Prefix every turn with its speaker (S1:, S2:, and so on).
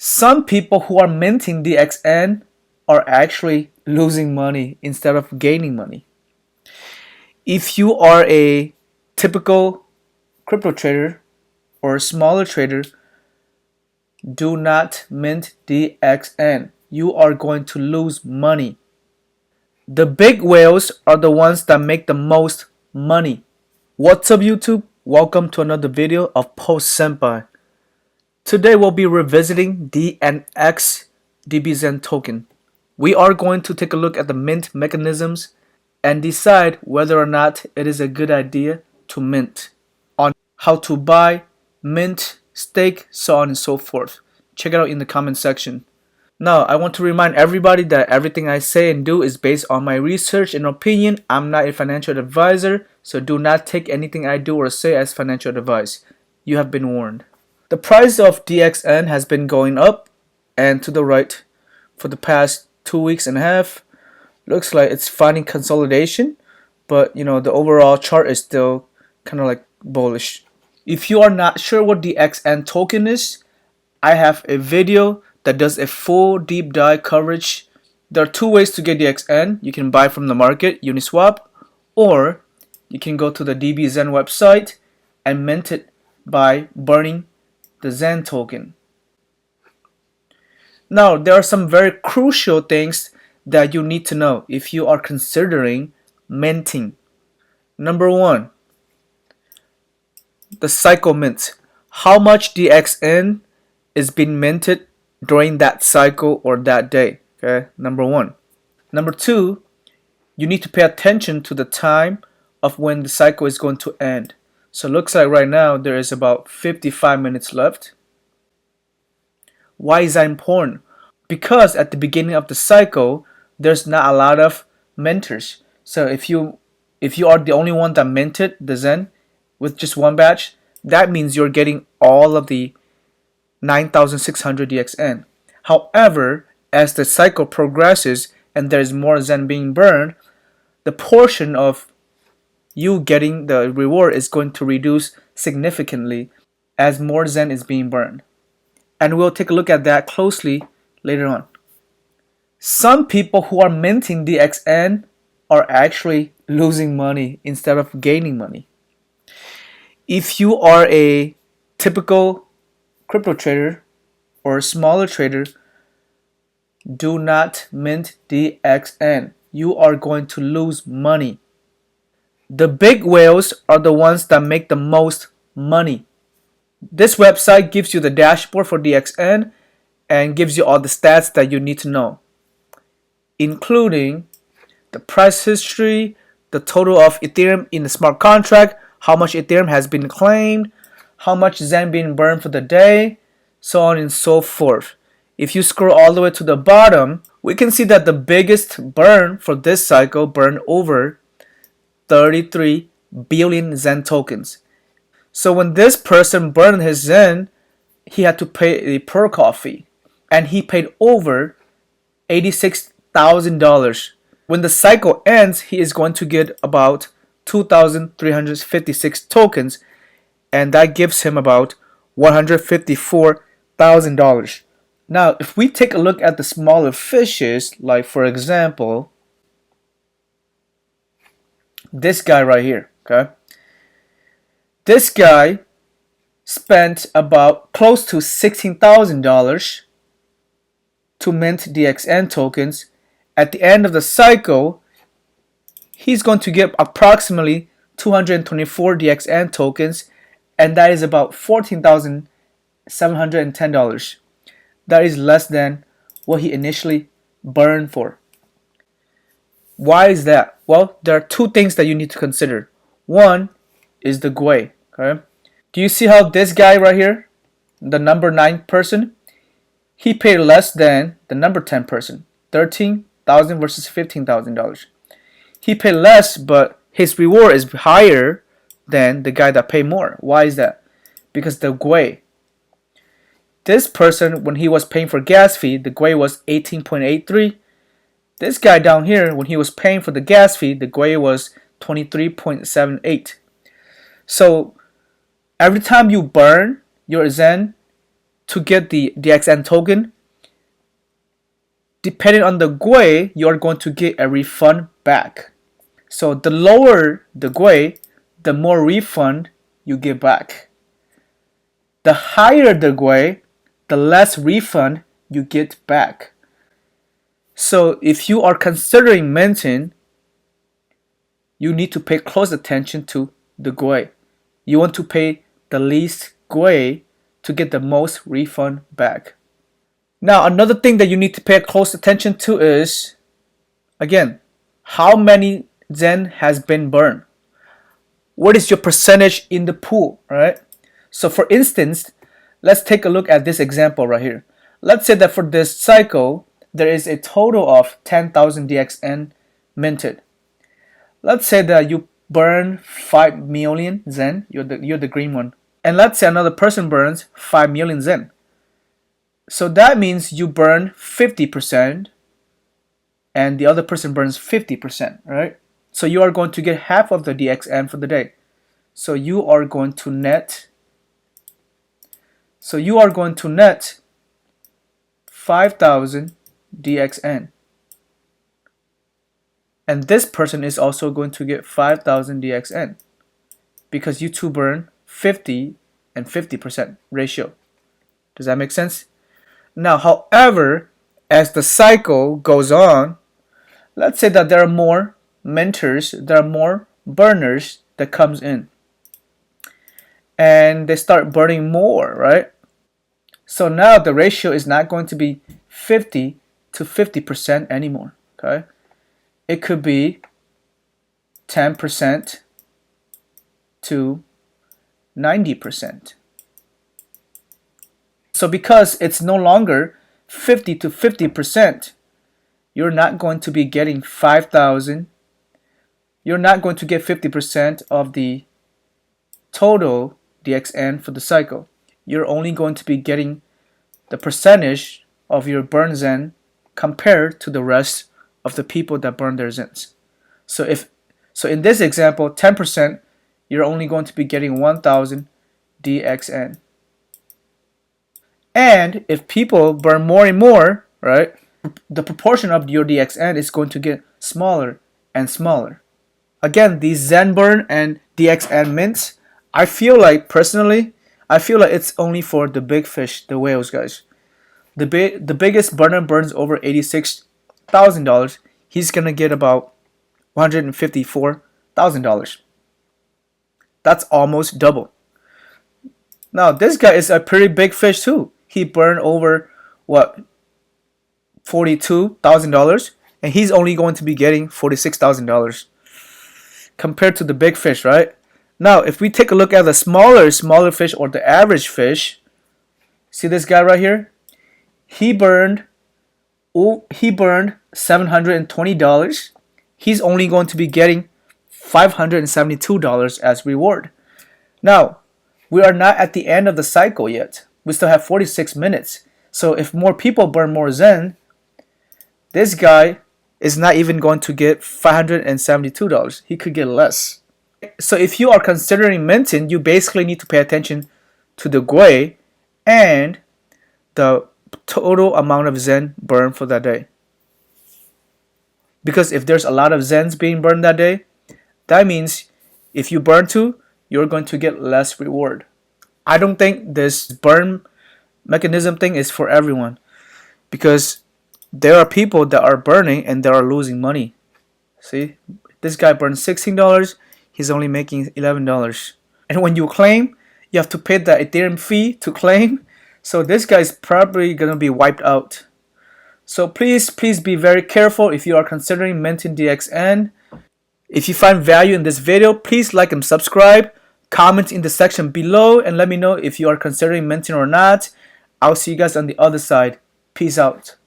S1: Some people who are minting DXN are actually losing money instead of gaining money. If you are a typical crypto trader or a smaller trader, do not mint DXN. You are going to lose money. The big whales are the ones that make the most money. What's up, YouTube? Welcome to another video of Post Senpai. Today we'll be revisiting DNX DBXen token. We are going to take a look at the mint mechanisms and decide whether or not it is a good idea to mint, on how to buy, mint, stake, so on and so forth. Check it out in the comment section. Now, I want to remind everybody that everything I say and do is based on my research and opinion. I'm not a financial advisor, so do not take anything I do or say as financial advice. You have been warned. The price of DXN has been going up and to the right for the past 2.5 weeks. Looks like it's finding consolidation, but the overall chart is still kind of like bullish. If you are not sure what DXN token is, I have a video that does a full deep dive coverage. There are two ways to get DXN. You can buy from the market, Uniswap, or you can go to the DBXen website and mint it by burning the Zen token. Now, there are some very crucial things that you need to know if you are considering minting. Number one, the cycle mint. How much DXN is being minted during that cycle or that day? Okay, number one. Number two, you need to pay attention to the time of when the cycle is going to end. So it looks like right now there is about 55 minutes left. Why is that important? Because at the beginning of the cycle, there's not a lot of minters. So if you are the only one that minted the Zen with just one batch, that means you're getting all of the 9,600 DXN. However, as the cycle progresses and there's more Zen being burned, the portion of you getting the reward is going to reduce significantly as more Zen is being burned. And we'll take a look at that closely later on. Some people who are minting DXN are actually losing money instead of gaining money. If you are a typical crypto trader or a smaller trader, do not mint DXN. You are going to lose money. The big whales are the ones that make the most money. This website gives you the dashboard for DXN and gives you all the stats that you need to know, including the price history, the total of Ethereum in the smart contract, how much Ethereum has been claimed, how much Zen being burned for the day, so on and so forth. If you scroll all the way to the bottom, we can see that the biggest burn for this cycle burned over 33 billion Zen tokens. So when this person burned his Zen, he had to pay a protocol fee, and he paid over $86,000. When the cycle ends, he is going to get about 2,356 tokens, and that gives him about $154,000. Now, if we take a look at the smaller fishes, like for example, this guy right here, okay? This guy spent about close to $16,000 to mint DXN tokens. At the end of the cycle, he's going to get approximately 224 DXN tokens, and that is about $14,710. That is less than what he initially burned for. Why is that? Well, there are two things that you need to consider. One is the GUI. Okay? Do you see how this guy right here, the number 9 person, he paid less than the number 10 person, $13,000 versus $15,000. He paid less, but his reward is higher than the guy that paid more. Why is that? Because the GUI. This person, when he was paying for gas fee, the GUI was 18.83. This guy down here, when he was paying for the gas fee, the GUI was 23.78. So every time you burn your Zen to get the DXN token, depending on the GUI, you are going to get a refund back. So the lower the GUI, the more refund you get back. The higher the GUI, the less refund you get back. So if you are considering minting, you need to pay close attention to the GUI. You want to pay the least GUI to get the most refund back. Now, another thing that you need to pay close attention to is, again, how many Zen has been burned. What is your percentage in the pool, right? So for instance, let's take a look at this example right here. Let's say that for this cycle, there is a total of 10,000 DXN minted. Let's say that you burn 5 million Zen, you're the green one. And let's say another person burns 5 million Zen. So that means you burn 50% and the other person burns 50%, right? So you are going to get half of the DXN for the day. So you are going to net 5,000 DXN. And this person is also going to get 5,000 DXN because you two burn 50 and 50% ratio. Does that make sense? Now, however, as the cycle goes on, let's say that there are more minters, there are more burners that comes in. And they start burning more, right? So now the ratio is not going to be 50 to 50% anymore, okay? It could be 10% to 90%. So because it's no longer 50 to 50%, you're not going to be getting 5,000. You're not going to get 50% of the total DXN for the cycle. You're only going to be getting the percentage of your burn Zen compared to the rest of the people that burn their Zens. So in this example, 10%, you're only going to be getting 1,000 DXN. And if people burn more and more, right, the proportion of your DXN is going to get smaller and smaller. Again, these Zen burn and DXN mints, I feel like it's only for the big fish, the whales, guys. The biggest burner burns over $86,000. He's gonna get about $154,000. That's almost double. Now this guy is a pretty big fish too. He burned over what, $42,000, and he's only going to be getting $46,000 compared to the big fish, right? Now, if we take a look at the smaller fish or the average fish, see this guy right here? He burned $720. He's only going to be getting $572 as reward. Now, we are not at the end of the cycle yet. We still have 46 minutes. So if more people burn more Zen, this guy is not even going to get $572. He could get less. So if you are considering minting, you basically need to pay attention to the GUI and the total amount of Zen burned for that day. Because if there's a lot of Zens being burned that day, that means if you burn two, you're going to get less reward. I don't think this burn mechanism thing is for everyone, because there are people that are burning and they are losing money. See, this guy burned $16, he's only making $11. And when you claim, you have to pay the Ethereum fee to claim. So this guy is probably gonna be wiped out. So please be very careful if you are considering minting DXN. If you find value in this video, please like and subscribe. Comment in the section below and let me know if you are considering minting or not. I'll see you guys on the other side. Peace out.